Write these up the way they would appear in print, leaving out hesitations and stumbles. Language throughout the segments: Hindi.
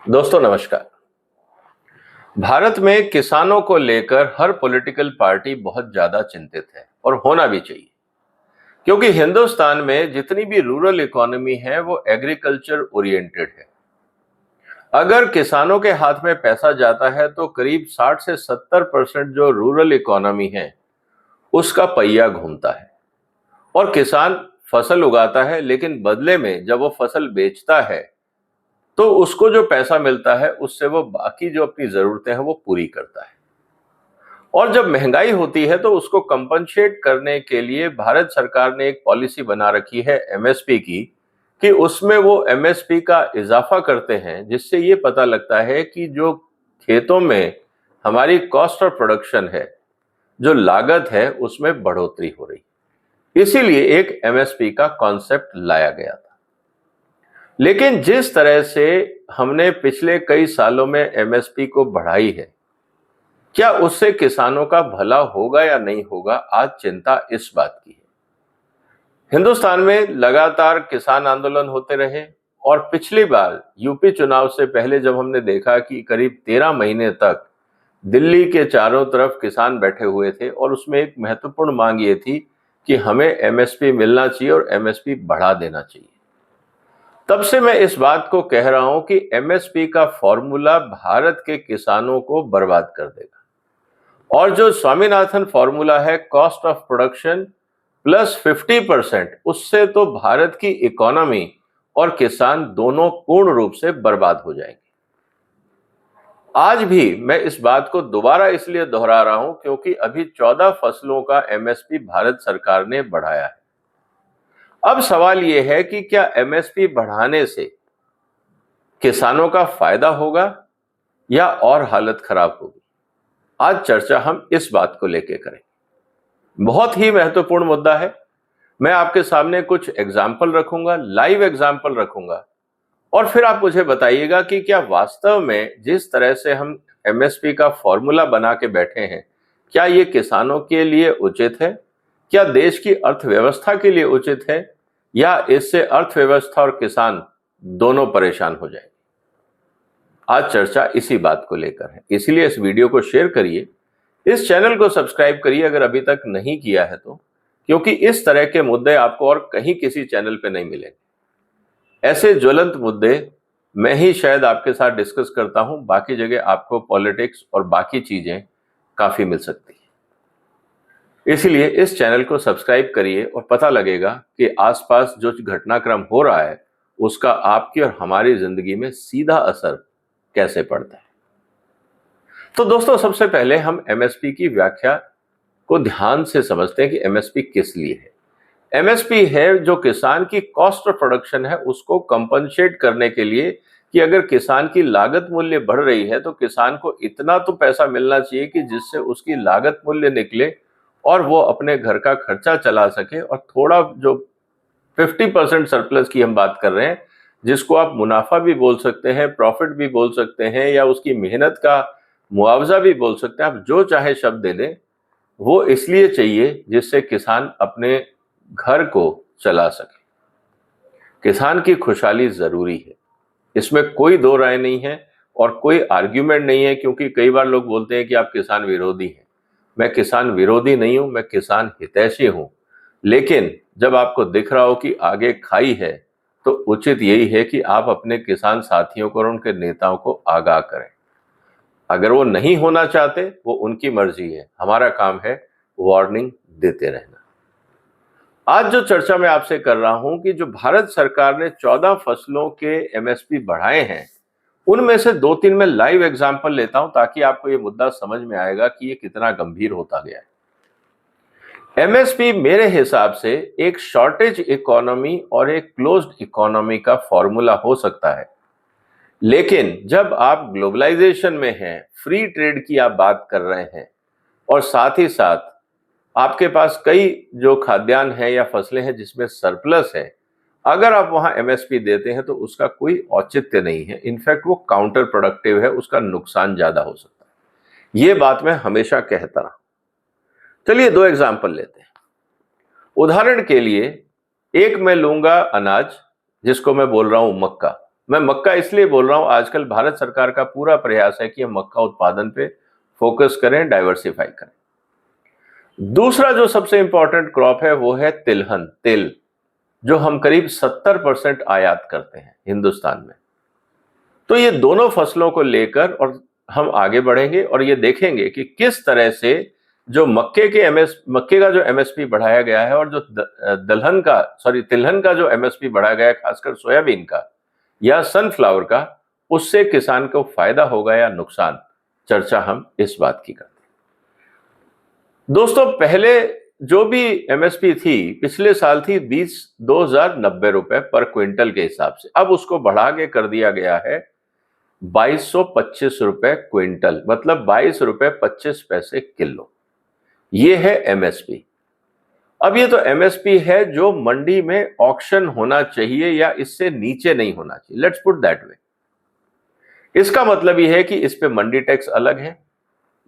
दोस्तों नमस्कार। भारत में किसानों को लेकर हर पॉलिटिकल पार्टी बहुत ज्यादा चिंतित है और होना भी चाहिए, क्योंकि हिंदुस्तान में जितनी भी रूरल इकोनॉमी है वो एग्रीकल्चर ओरिएंटेड है। अगर किसानों के हाथ में पैसा जाता है तो करीब 60 से 70% जो रूरल इकोनॉमी है उसका पहिया घूमता है। और किसान फसल उगाता है, लेकिन बदले में जब वो फसल बेचता है तो उसको जो पैसा मिलता है उससे वो बाकी जो अपनी जरूरतें हैं वो पूरी करता है। और जब महंगाई होती है तो उसको कंपनसेट करने के लिए भारत सरकार ने एक पॉलिसी बना रखी है एमएसपी की, कि उसमें वो एमएसपी का इजाफा करते हैं, जिससे ये पता लगता है कि जो खेतों में हमारी कॉस्ट ऑफ प्रोडक्शन है, जो लागत है, उसमें बढ़ोतरी हो रही। इसीलिए एक एमएसपी का कॉन्सेप्ट लाया गया था। लेकिन जिस तरह से हमने पिछले कई सालों में एमएसपी को बढ़ाई है, क्या उससे किसानों का भला होगा या नहीं होगा, आज चिंता इस बात की है। हिंदुस्तान में लगातार किसान आंदोलन होते रहे और पिछली बार यूपी चुनाव से पहले जब हमने देखा कि करीब 13 महीने तक दिल्ली के चारों तरफ किसान बैठे हुए थे और उसमें एक महत्वपूर्ण मांग ये थी कि हमें एमएसपी मिलना चाहिए और एमएसपी बढ़ा देना चाहिए। तब से मैं इस बात को कह रहा हूं कि एमएसपी का फॉर्मूला भारत के किसानों को बर्बाद कर देगा। और जो स्वामीनाथन फॉर्मूला है कॉस्ट ऑफ प्रोडक्शन प्लस 50%, उससे तो भारत की इकोनॉमी और किसान दोनों पूर्ण रूप से बर्बाद हो जाएंगे। आज भी मैं इस बात को दोबारा इसलिए दोहरा रहा हूं क्योंकि अभी 14 फसलों का एमएसपी भारत सरकार ने बढ़ाया है। अब सवाल यह है कि क्या एमएसपी बढ़ाने से किसानों का फायदा होगा या और हालत खराब होगी। आज चर्चा हम इस बात को लेकर करेंगे। बहुत ही महत्वपूर्ण मुद्दा है। मैं आपके सामने कुछ एग्जाम्पल रखूंगा, लाइव एग्जाम्पल रखूंगा, और फिर आप मुझे बताइएगा कि क्या वास्तव में जिस तरह से हम एमएसपी का फॉर्मूला बना के बैठे हैं, क्या ये किसानों के लिए उचित है, क्या देश की अर्थव्यवस्था के लिए उचित है, या इससे अर्थव्यवस्था और किसान दोनों परेशान हो जाएंगे। आज चर्चा इसी बात को लेकर है, इसलिए इस वीडियो को शेयर करिए, इस चैनल को सब्सक्राइब करिए अगर अभी तक नहीं किया है तो, क्योंकि इस तरह के मुद्दे आपको और कहीं किसी चैनल पे नहीं मिलेंगे। ऐसे ज्वलंत मुद्दे मैं ही शायद आपके साथ डिस्कस करता हूं, बाकी जगह आपको पॉलिटिक्स और बाकी चीजें काफी मिल सकती है। इसलिए इस चैनल को सब्सक्राइब करिए और पता लगेगा कि आसपास जो घटनाक्रम हो रहा है उसका आपकी और हमारी जिंदगी में सीधा असर कैसे पड़ता है। तो दोस्तों, सबसे पहले हम एमएसपी की व्याख्या को ध्यान से समझते हैं कि एमएसपी किस लिए है। एमएसपी है जो किसान की कॉस्ट ऑफ प्रोडक्शन है उसको कंपनसेट करने के लिए, कि अगर किसान की लागत मूल्य बढ़ रही है तो किसान को इतना तो पैसा मिलना चाहिए कि जिससे उसकी लागत मूल्य निकले और वो अपने घर का खर्चा चला सके, और थोड़ा जो 50% सरप्लस की हम बात कर रहे हैं, जिसको आप मुनाफा भी बोल सकते हैं, प्रॉफिट भी बोल सकते हैं, या उसकी मेहनत का मुआवजा भी बोल सकते हैं, आप जो चाहे शब्द दे दें, वो इसलिए चाहिए जिससे किसान अपने घर को चला सके। किसान की खुशहाली जरूरी है, इसमें कोई दो राय नहीं है और कोई आर्ग्यूमेंट नहीं है, क्योंकि कई बार लोग बोलते हैं कि आप किसान विरोधी हैं। मैं किसान विरोधी नहीं हूं, मैं किसान हितैषी हूं। लेकिन जब आपको दिख रहा हो कि आगे खाई है तो उचित यही है कि आप अपने किसान साथियों को और उनके नेताओं को आगाह करें। अगर वो नहीं होना चाहते, वो उनकी मर्जी है, हमारा काम है वार्निंग देते रहना। आज जो चर्चा मैं आपसे कर रहा हूं कि जो भारत सरकार ने 14 फसलों के एमएसपी बढ़ाए हैं, उनमें से 2-3 मैं लाइव एग्जांपल लेता हूं ताकि आपको ये मुद्दा समझ में आएगा कि ये कितना गंभीर होता गया है। एमएसपी मेरे हिसाब से एक शॉर्टेज इकोनॉमी और एक क्लोज्ड इकोनॉमी का फॉर्मूला हो सकता है, लेकिन जब आप ग्लोबलाइजेशन में हैं, फ्री ट्रेड की आप बात कर रहे हैं, और साथ ही साथ आपके पास कई जो खाद्यान्न है या फसलें हैं जिसमें सरप्लस है, अगर आप वहां एमएसपी देते हैं तो उसका कोई औचित्य नहीं है। इनफैक्ट वो काउंटर प्रोडक्टिव है, उसका नुकसान ज्यादा हो सकता है। ये बात मैं हमेशा कहता रहा। चलिए 2 एग्जाम्पल लेते हैं। उदाहरण के लिए एक मैं लूंगा अनाज, जिसको मैं बोल रहा हूं मक्का। मैं मक्का इसलिए बोल रहा हूं, आजकल भारत सरकार का पूरा प्रयास है कि हम मक्का उत्पादन पे फोकस करें, डाइवर्सिफाई करें। दूसरा जो सबसे इंपॉर्टेंट क्रॉप है वो है तिलहन, तेल, जो हम करीब 70% आयात करते हैं हिंदुस्तान में। तो ये दोनों फसलों को लेकर और हम आगे बढ़ेंगे और ये देखेंगे कि किस तरह से जो मक्के का जो एमएसपी बढ़ाया गया है और जो तिलहन का जो एमएसपी बढ़ाया गया है, खासकर सोयाबीन का या सनफ्लावर का, उससे किसान को फायदा होगा या नुकसान, चर्चा हम इस बात की करते हैं। दोस्तों, पहले जो भी एमएसपी थी पिछले साल थी 20,90 रुपए पर क्विंटल के हिसाब से, अब उसको बढ़ा के कर दिया गया है 2225 रुपए क्विंटल, मतलब 22 रुपए 25 पैसे किलो। ये है एमएसपी। अब ये तो एमएसपी है जो मंडी में ऑक्शन होना चाहिए या इससे नीचे नहीं होना चाहिए, लेट्स पुट दैट वे। इसका मतलब ये है कि इस पे मंडी टैक्स अलग है,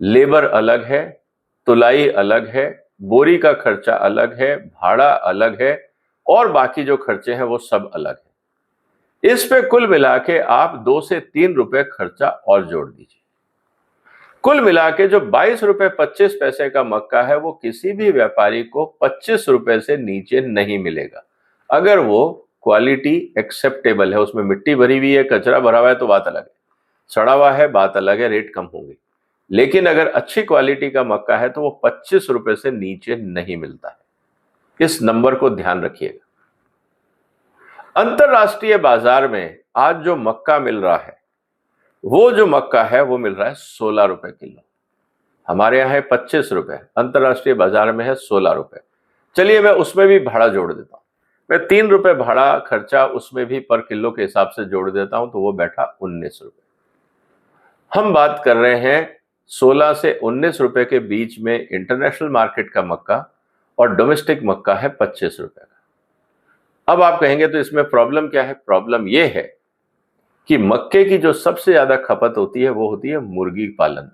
लेबर अलग है, तुलाई अलग है, बोरी का खर्चा अलग है, भाड़ा अलग है और बाकी जो खर्चे हैं वो सब अलग है। इस पे कुल मिला के आप 2 से 3 रुपए खर्चा और जोड़ दीजिए। कुल मिला के जो 22 रुपए 25 पैसे का मक्का है वो किसी भी व्यापारी को 25 रुपए से नीचे नहीं मिलेगा, अगर वो क्वालिटी एक्सेप्टेबल है, उसमें मिट्टी भरी हुई है, कचरा भरा हुआ है तो बात अलग है, सड़ा हुआ है बात अलग है, रेट कम होंगे। लेकिन अगर अच्छी क्वालिटी का मक्का है तो वो 25 रुपए से नीचे नहीं मिलता है। इस नंबर को ध्यान रखिएगा। अंतरराष्ट्रीय बाजार में आज जो मक्का मिल रहा है, वो जो मक्का है वो मिल रहा है 16 रुपए किलो। हमारे यहाँ है 25 रुपए, अंतरराष्ट्रीय बाजार में है 16 रुपए। चलिए मैं उसमें भी भाड़ा जोड़ देता हूं, मैं 3 रुपए भाड़ा खर्चा उसमें भी पर किलो के हिसाब से जोड़ देता हूं, तो वो बैठा 19 रुपए। हम बात कर रहे हैं 16 से 19 रुपए के बीच में इंटरनेशनल मार्केट का मक्का, और डोमेस्टिक मक्का है 25 रुपए का। अब आप कहेंगे तो इसमें प्रॉब्लम क्या है? प्रॉब्लम यह है कि मक्के की जो सबसे ज्यादा खपत होती है वो होती है मुर्गी पालन।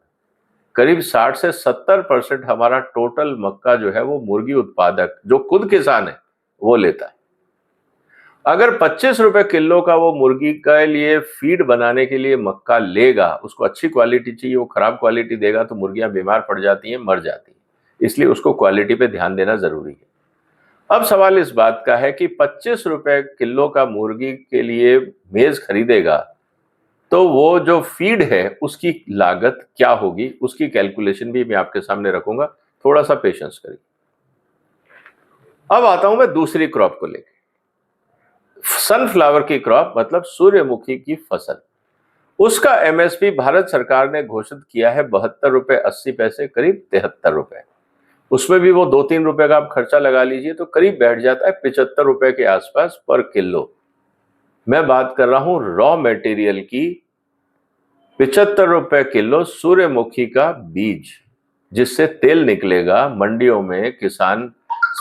करीब 60 से 70% हमारा टोटल मक्का जो है वो मुर्गी उत्पादक, जो खुद किसान है, वो लेता है। अगर 25 रुपए किलो का वो मुर्गी के लिए फीड बनाने के लिए मक्का लेगा, उसको अच्छी क्वालिटी चाहिए, वो खराब क्वालिटी देगा तो मुर्गियां बीमार पड़ जाती हैं, मर जाती हैं। इसलिए उसको क्वालिटी पे ध्यान देना जरूरी है। अब सवाल इस बात का है कि 25 रुपए किलो का मुर्गी के लिए मेज खरीदेगा तो वो जो फीड है उसकी लागत क्या होगी, उसकी कैलकुलेशन भी मैं आपके सामने रखूंगा, थोड़ा सा पेशेंस करिए। अब आता हूं मैं दूसरी क्रॉप को लेकर, सनफ्लावर की क्रॉप, मतलब सूर्यमुखी की फसल। उसका एमएसपी भारत सरकार ने घोषित किया है 72 रुपए 80 पैसे, करीब 73 रुपए। उसमें भी वो 2-3 रुपए का आप खर्चा लगा लीजिए तो करीब बैठ जाता है 75 रुपए के आसपास पर किलो। मैं बात कर रहा हूं रॉ मटेरियल की। 75 रुपए किलो सूर्यमुखी का बीज, जिससे तेल निकलेगा, मंडियों में किसान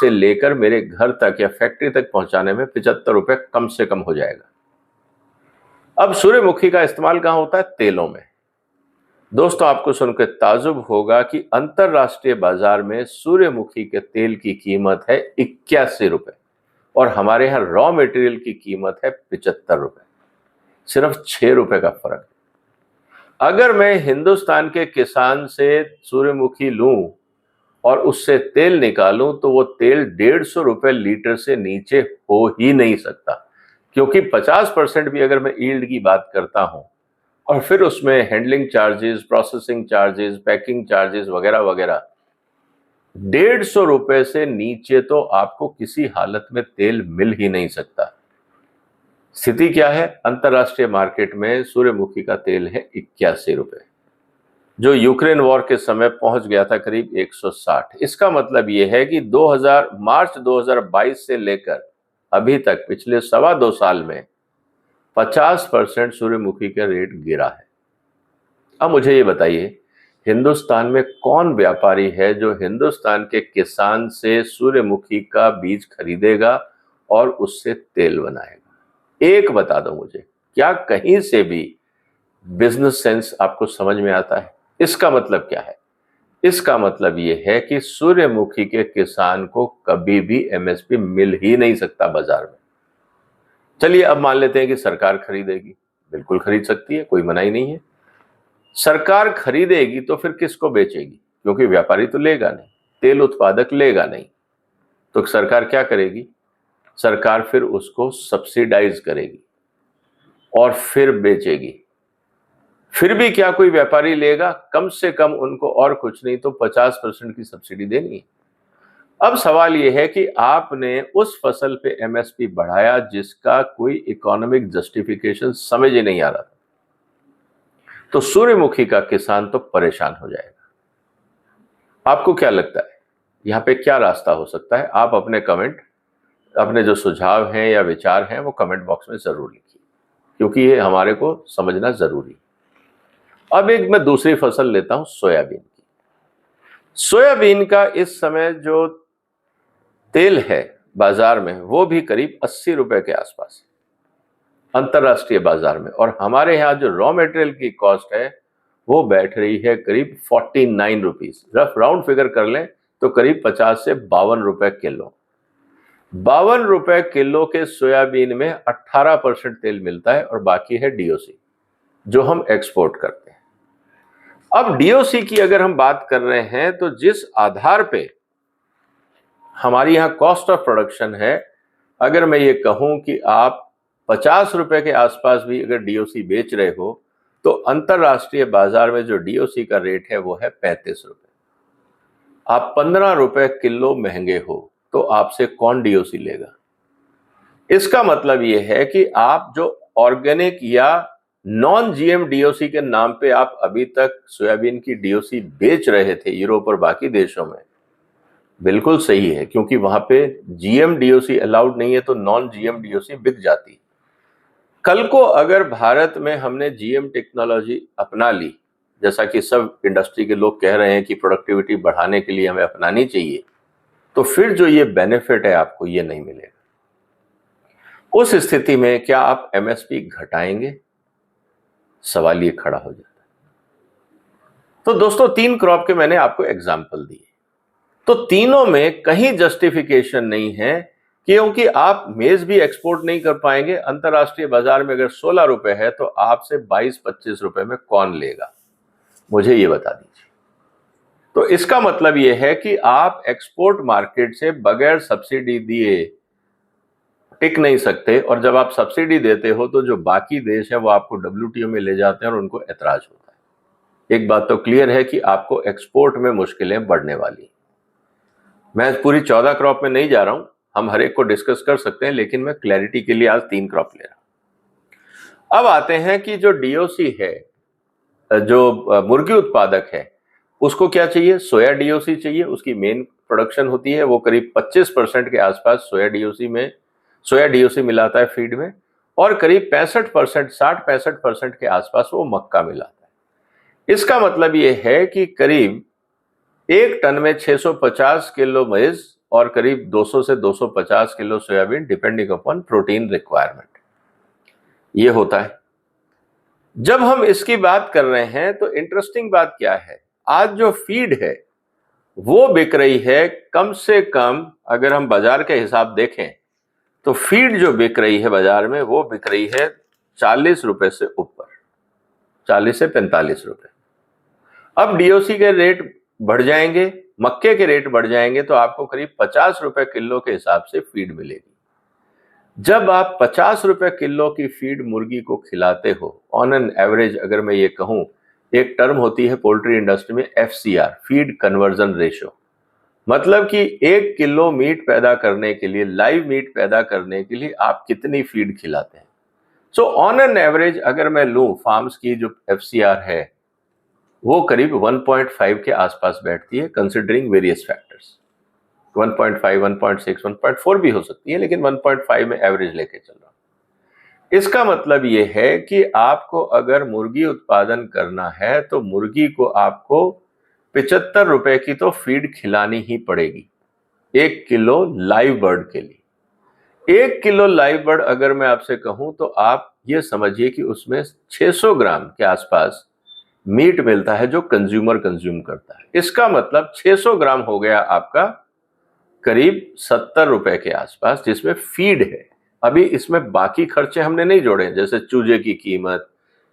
से लेकर मेरे घर तक या फैक्ट्री तक पहुंचाने में 75 रुपए कम से कम हो जाएगा। अब सूर्यमुखी का इस्तेमाल कहां होता है? तेलों में। दोस्तों, आपको सुनकर ताजुब होगा कि अंतरराष्ट्रीय बाजार में सूर्यमुखी के तेल की कीमत है 81 रुपए और हमारे यहां रॉ मटेरियल की कीमत है 75 रुपए। सिर्फ 6 रुपए का फर्क है। अगर मैं हिंदुस्तान के किसान से सूर्यमुखी लूं और उससे तेल निकालूं तो वो तेल 150 रुपए लीटर से नीचे हो ही नहीं सकता, क्योंकि 50% भी अगर मैं यील्ड की बात करता हूं और फिर उसमें handling charges, processing charges, packing charges वगैरह वगैरह, 150 रुपए से नीचे तो आपको किसी हालत में तेल मिल ही नहीं सकता। स्थिति क्या है? अंतरराष्ट्रीय मार्केट में सूर्यमुखी का तेल है 81 रुपए, जो यूक्रेन वॉर के समय पहुंच गया था करीब 160। इसका मतलब यह है कि मार्च 2022 से लेकर अभी तक पिछले 2.25 साल में 50% सूर्यमुखी का रेट गिरा है। अब मुझे ये बताइए, हिंदुस्तान में कौन व्यापारी है जो हिंदुस्तान के किसान से सूर्यमुखी का बीज खरीदेगा और उससे तेल बनाएगा? एक बता दो मुझे, क्या कहीं से भी बिजनेस सेंस आपको समझ में आता है? इसका मतलब क्या है? इसका मतलब यह है कि सूर्यमुखी के किसान को कभी भी एमएसपी मिल ही नहीं सकता बाजार में। चलिए अब मान लेते हैं कि सरकार खरीदेगी, बिल्कुल खरीद सकती है, कोई मनाही नहीं है। सरकार खरीदेगी तो फिर किसको बेचेगी, क्योंकि व्यापारी तो लेगा नहीं, तेल उत्पादक लेगा नहीं, तो सरकार क्या करेगी, सरकार फिर उसको सब्सिडाइज करेगी और फिर बेचेगी। फिर भी क्या कोई व्यापारी लेगा, कम से कम उनको और कुछ नहीं तो 50% की सब्सिडी देनी है। अब सवाल यह है कि आपने उस फसल पे एमएसपी बढ़ाया जिसका कोई इकोनॉमिक जस्टिफिकेशन समझ ही नहीं आ रहा था, तो सूर्यमुखी का किसान तो परेशान हो जाएगा। आपको क्या लगता है यहाँ पे क्या रास्ता हो सकता है? आप अपने कमेंट, अपने जो सुझाव हैं या विचार हैं वो कमेंट बॉक्स में जरूर लिखिए, क्योंकि ये हमारे को समझना जरूरी है। अब एक मैं दूसरी फसल लेता हूं, सोयाबीन की। सोयाबीन का इस समय जो तेल है बाजार में वो भी करीब 80 रुपए के आसपास अंतरराष्ट्रीय बाजार में, और हमारे यहाँ जो रॉ मटेरियल की कॉस्ट है वो बैठ रही है करीब 49 रुपीज। रफ राउंड फिगर कर लें तो करीब 50 से 52 रुपए किलो। 52 रुपए किलो के सोयाबीन में 18% तेल मिलता है और बाकी है डीओसी जो हम एक्सपोर्ट करते हैं। अब डीओसी की अगर हम बात कर रहे हैं तो जिस आधार पे हमारी यहां कॉस्ट ऑफ प्रोडक्शन है, अगर मैं ये कहूं कि आप 50 रुपए के आसपास भी अगर डीओसी बेच रहे हो तो अंतरराष्ट्रीय बाजार में जो डीओसी का रेट है वो है 35 रुपए। आप 15 रुपए किलो महंगे हो तो आपसे कौन डीओसी लेगा? इसका मतलब यह है कि आप जो ऑर्गेनिक या नॉन जीएम डीओसी के नाम पे आप अभी तक सोयाबीन की डीओसी बेच रहे थे यूरोप और बाकी देशों में, बिल्कुल सही है, क्योंकि वहां पे जीएम डीओसी अलाउड नहीं है तो नॉन जीएम डीओसी बिक जाती। कल को अगर भारत में हमने जीएम टेक्नोलॉजी अपना ली, जैसा कि सब इंडस्ट्री के लोग कह रहे हैं कि प्रोडक्टिविटी बढ़ाने के लिए हमें अपनानी चाहिए, तो फिर जो ये बेनिफिट है आपको ये नहीं मिलेगा। उस स्थिति में क्या आप एमएसपी घटाएंगे? सवाल ये खड़ा हो जाता है। तो दोस्तों 3 क्रॉप के मैंने आपको एग्जाम्पल दिए, तो तीनों में कहीं जस्टिफिकेशन नहीं है, क्योंकि आप मेज भी एक्सपोर्ट नहीं कर पाएंगे। अंतरराष्ट्रीय बाजार में अगर 16 रुपए है तो आपसे 22-25 रुपए में कौन लेगा, मुझे ये बता दीजिए। तो इसका मतलब यह है कि आप एक्सपोर्ट मार्केट से बगैर सब्सिडी दिए टिक नहीं सकते, और जब आप सब्सिडी देते हो तो जो बाकी देश है वो आपको डब्ल्यूटीओ में ले जाते हैं और उनको ऐतराज होता है। एक बात तो क्लियर है कि आपको एक्सपोर्ट में मुश्किलें बढ़ने वाली। मैं पूरी 14 क्रॉप में नहीं जा रहा हूं, हम हर एक को डिस्कस कर सकते हैं, लेकिन मैं क्लैरिटी के लिए आज 3 क्रॉप ले रहा हूं। अब आते हैं कि जो डीओसी है, जो मुर्गी उत्पादक है, उसको क्या चाहिए? सोया डीओसी चाहिए। उसकी मेन प्रोडक्शन होती है, वो करीब 25% के आसपास सोया डीओसी मिलाता है फीड में, और करीब 65%, 60-65% के आसपास वो मक्का मिलाता है। इसका मतलब ये है कि करीब 1 टन में 650 किलो मेज और करीब 200 से 250 kilo soybean, depending upon protein requirement, ये होता है। जब हम इसकी बात कर रहे हैं तो इंटरेस्टिंग बात क्या है, आज जो फीड है वो बिक रही है कम से कम, अगर हम बाजार के हिसाब देखें तो फीड जो बिक रही है बाजार में वो बिक रही है 40 रुपए से ऊपर, 40 से 45 रुपए। अब डीओसी के रेट बढ़ जाएंगे, मक्के के रेट बढ़ जाएंगे, तो आपको करीब 50 रुपए किलो के हिसाब से फीड मिलेगी। जब आप 50 रुपए किलो की फीड मुर्गी को खिलाते हो, ऑन एन एवरेज अगर मैं ये कहूं, एक टर्म होती है पोल्ट्री इंडस्ट्री में एफसीआर, फीड कन्वर्जन रेशियो, मतलब कि 1 किलो मीट पैदा करने के लिए, लाइव मीट पैदा करने के लिए आप कितनी फीड खिलाते हैं। सो ऑन एन एवरेज अगर मैं लूं, फार्म्स की जो एफसीआर है वो करीब 1.5 के आसपास बैठती है, कंसिडरिंग वेरियस फैक्टर्स। 1.5, 1.6, 1.4 भी हो सकती है, लेकिन 1.5 में एवरेज लेके चल रहा हूं। इसका मतलब यह है कि आपको अगर मुर्गी उत्पादन करना है तो मुर्गी को आपको 75 रुपए की तो फीड खिलानी ही पड़ेगी 1 किलो लाइव बर्ड के लिए। 1 किलो लाइव बर्ड अगर मैं आपसे कहूं तो आप ये समझिए कि उसमें 600 ग्राम के आसपास मीट मिलता है जो कंज्यूमर कंज्यूम करता है। इसका मतलब 600 ग्राम हो गया आपका करीब 70 रुपए के आसपास, जिसमें फीड है। अभी इसमें बाकी खर्चे हमने नहीं जोड़े, जैसे चूजे की कीमत,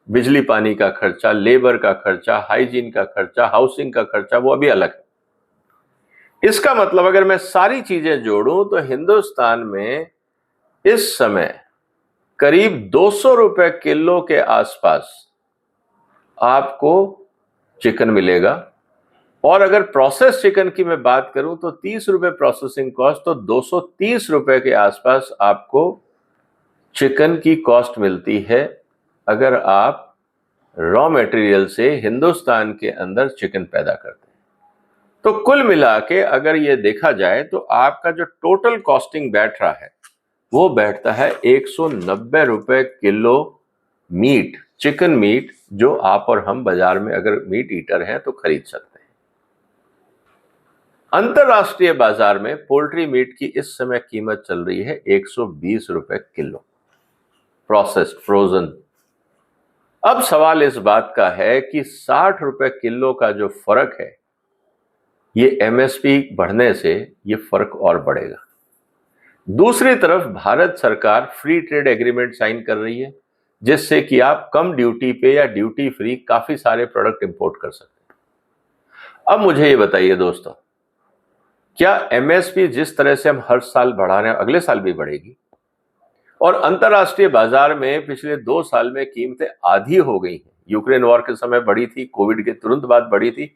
बिजली पानी का खर्चा, लेबर का खर्चा, हाइजीन का खर्चा, हाउसिंग का खर्चा, वो अभी अलग है। इसका मतलब अगर मैं सारी चीजें जोड़ूं तो हिंदुस्तान में इस समय करीब 200 रुपए किलो के आसपास आपको चिकन मिलेगा। और अगर प्रोसेस चिकन की मैं बात करूं तो 30 रुपए प्रोसेसिंग कॉस्ट, तो 230 रुपए के आसपास आपको चिकन की कॉस्ट मिलती है अगर आप रॉ मटेरियल से हिंदुस्तान के अंदर चिकन पैदा करते हैं। तो कुल मिला के अगर ये देखा जाए तो आपका जो टोटल कॉस्टिंग बैठ रहा है वो बैठता है 190 रुपए किलो मीट, चिकन मीट, जो आप और हम बाजार में अगर मीट ईटर हैं तो खरीद सकते हैं। अंतरराष्ट्रीय बाजार में पोल्ट्री मीट की इस समय कीमत चल रही है 120 रुपए किलो, प्रोसेस्ड फ्रोजन। अब सवाल इस बात का है कि 60 रुपए किलो का जो फर्क है, ये एमएसपी बढ़ने से ये फर्क और बढ़ेगा। दूसरी तरफ भारत सरकार फ्री ट्रेड एग्रीमेंट साइन कर रही है, जिससे कि आप कम ड्यूटी पे या ड्यूटी फ्री काफी सारे प्रोडक्ट इंपोर्ट कर सकते हैं। अब मुझे ये बताइए दोस्तों, क्या एमएसपी जिस तरह से हम हर साल बढ़ा रहे हैं अगले साल भी बढ़ेगी? और अंतरराष्ट्रीय बाजार में पिछले 2 साल में कीमतें आधी हो गई हैं। यूक्रेन वॉर के समय बढ़ी थी, कोविड के तुरंत बाद बढ़ी थी,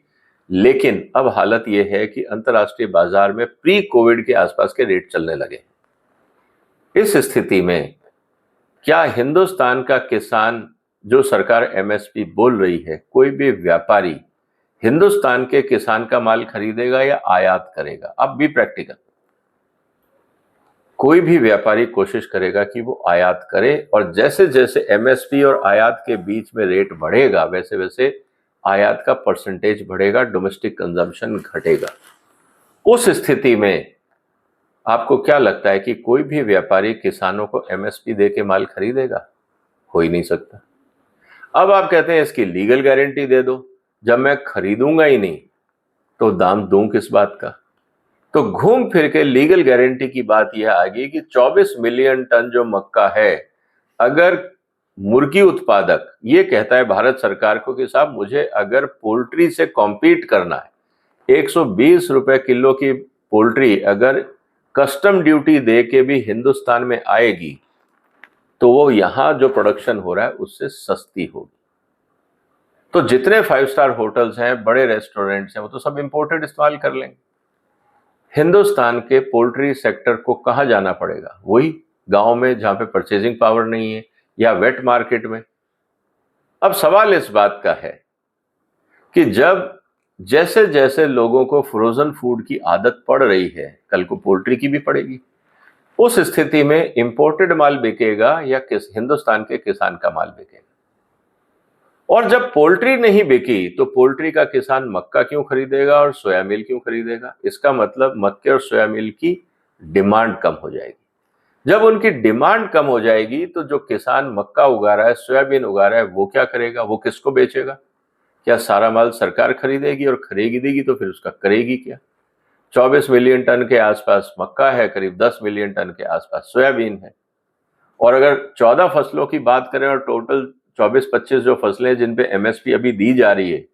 लेकिन अब हालत यह है कि अंतरराष्ट्रीय बाजार में प्री कोविड के आसपास के रेट चलने लगे। इस स्थिति में क्या हिंदुस्तान का किसान, जो सरकार एमएसपी बोल रही है, कोई भी व्यापारी हिंदुस्तान के किसान का माल खरीदेगा या आयात करेगा? अब भी प्रैक्टिकल, कोई भी व्यापारी कोशिश करेगा कि वो आयात करे, और जैसे जैसे एमएसपी और आयात के बीच में रेट बढ़ेगा वैसे वैसे आयात का परसेंटेज बढ़ेगा, डोमेस्टिक कंजम्पशन घटेगा। उस स्थिति में आपको क्या लगता है कि कोई भी व्यापारी किसानों को एमएसपी दे के माल खरीदेगा? हो ही नहीं सकता। अब आप कहते हैं इसकी लीगल गारंटी दे दो। जब मैं खरीदूंगा ही नहीं तो दाम दूं किस बात का? तो घूम फिर के लीगल गारंटी की बात यह आ गई कि 24 मिलियन टन जो मक्का है, अगर मुर्गी उत्पादक ये कहता है भारत सरकार को कि साहब मुझे अगर पोल्ट्री से कॉम्पीट करना है, 120 रुपए किलो की पोल्ट्री अगर कस्टम ड्यूटी दे के भी हिंदुस्तान में आएगी तो वो यहां जो प्रोडक्शन हो रहा है उससे सस्ती होगी। तो जितने 5 स्टार होटल्स हैं, बड़े रेस्टोरेंट्स हैं, वो तो सब इंपोर्टेड इस्तेमाल कर लेंगे। हिंदुस्तान के पोल्ट्री सेक्टर को कहां जाना पड़ेगा? वही गांव में जहां पे परचेजिंग पावर नहीं है, या वेट मार्केट में। अब सवाल इस बात का है कि जब जैसे जैसे लोगों को फ्रोजन फूड की आदत पड़ रही है, कल को पोल्ट्री की भी पड़ेगी। उस स्थिति में इंपोर्टेड माल बिकेगा या हिंदुस्तान के किसान का माल बिकेगा? और जब पोल्ट्री नहीं बिकी तो पोल्ट्री का किसान मक्का क्यों खरीदेगा और सोया मिल क्यों खरीदेगा? इसका मतलब मक्के और सोया मिल की डिमांड कम हो जाएगी। जब उनकी डिमांड कम हो जाएगी तो जो किसान मक्का उगा रहा है, सोयाबीन उगा रहा है, वो क्या करेगा? वो किसको बेचेगा? क्या सारा माल सरकार खरीदेगी और खरीदेगी तो फिर उसका करेगी क्या? 24 मिलियन टन के आसपास मक्का है, करीब 10 मिलियन टन के आसपास सोयाबीन है। और अगर 14 फसलों की बात करें और टोटल 24-25 जो फसलें जिन पे एमएसपी अभी दी जा रही है,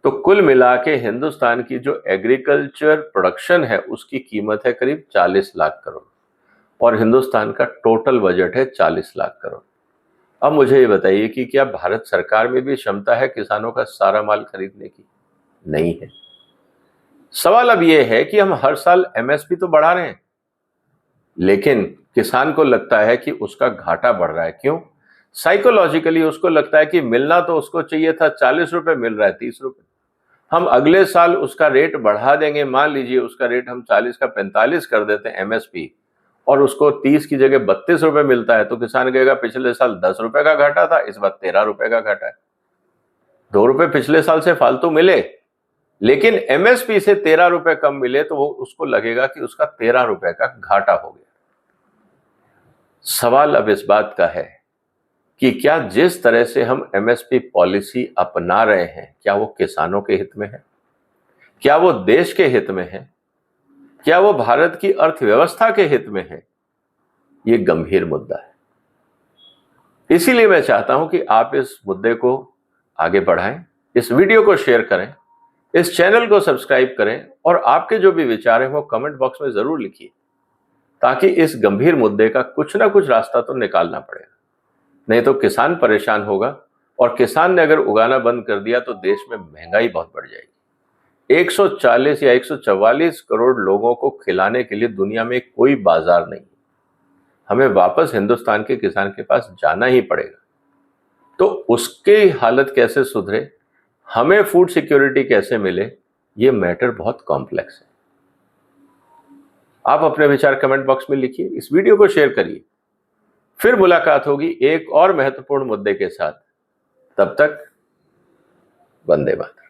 तो कुल मिला के हिंदुस्तान की जो एग्रीकल्चर प्रोडक्शन है उसकी कीमत है करीब 40 लाख करोड़, और हिंदुस्तान का टोटल बजट है 40 लाख करोड़। अब मुझे ये बताइए कि क्या भारत सरकार में भी क्षमता है किसानों का सारा माल खरीदने की? नहीं है। सवाल अब यह है कि हम हर साल एमएसपी तो बढ़ा रहे हैं, लेकिन किसान को लगता है कि उसका घाटा बढ़ रहा है। क्यों? साइकोलॉजिकली उसको लगता है कि मिलना तो उसको चाहिए था 40 रुपए, मिल रहा है 30 रुपए। हम अगले साल उसका रेट बढ़ा देंगे, मान लीजिए उसका रेट हम 40 का 45 कर देते हैं एमएसपी, और उसको 30 की जगह 32 रुपए मिलता है, तो किसान कहेगा पिछले साल 10 रुपए का घाटा था, इस बार 13 रुपए का घाटा है। 2 रुपए पिछले साल से फालतू मिले, लेकिन एमएसपी से 13 रुपए कम मिले, तो वो उसको लगेगा कि उसका 13 रुपए का घाटा हो गया। सवाल अब इस बात का है कि क्या जिस तरह से हम एमएसपी पॉलिसी अपना रहे हैं, क्या वो किसानों के हित में है? क्या वो देश के हित में है? क्या वो भारत की अर्थव्यवस्था के हित में है? ये गंभीर मुद्दा है। इसीलिए मैं चाहता हूं कि आप इस मुद्दे को आगे बढ़ाएं, इस वीडियो को शेयर करें, इस चैनल को सब्सक्राइब करें और आपके जो भी विचार हैं वो कमेंट बॉक्स में जरूर लिखिए, ताकि इस गंभीर मुद्दे का कुछ ना कुछ रास्ता तो निकालना पड़ेगा। नहीं तो किसान परेशान होगा, और किसान ने अगर उगाना बंद कर दिया तो देश में महंगाई बहुत बढ़ जाएगी। 140 या 144 करोड़ लोगों को खिलाने के लिए दुनिया में कोई बाजार नहीं। हमें वापस हिंदुस्तान के किसान के पास जाना ही पड़ेगा। तो उसकी हालत कैसे सुधरे, हमें फूड सिक्योरिटी कैसे मिले, ये मैटर बहुत कॉम्प्लेक्स है। आप अपने विचार कमेंट बॉक्स में लिखिए, इस वीडियो को शेयर करिए। फिर मुलाकात होगी एक और महत्वपूर्ण मुद्दे के साथ। तब तक वंदे मातरम।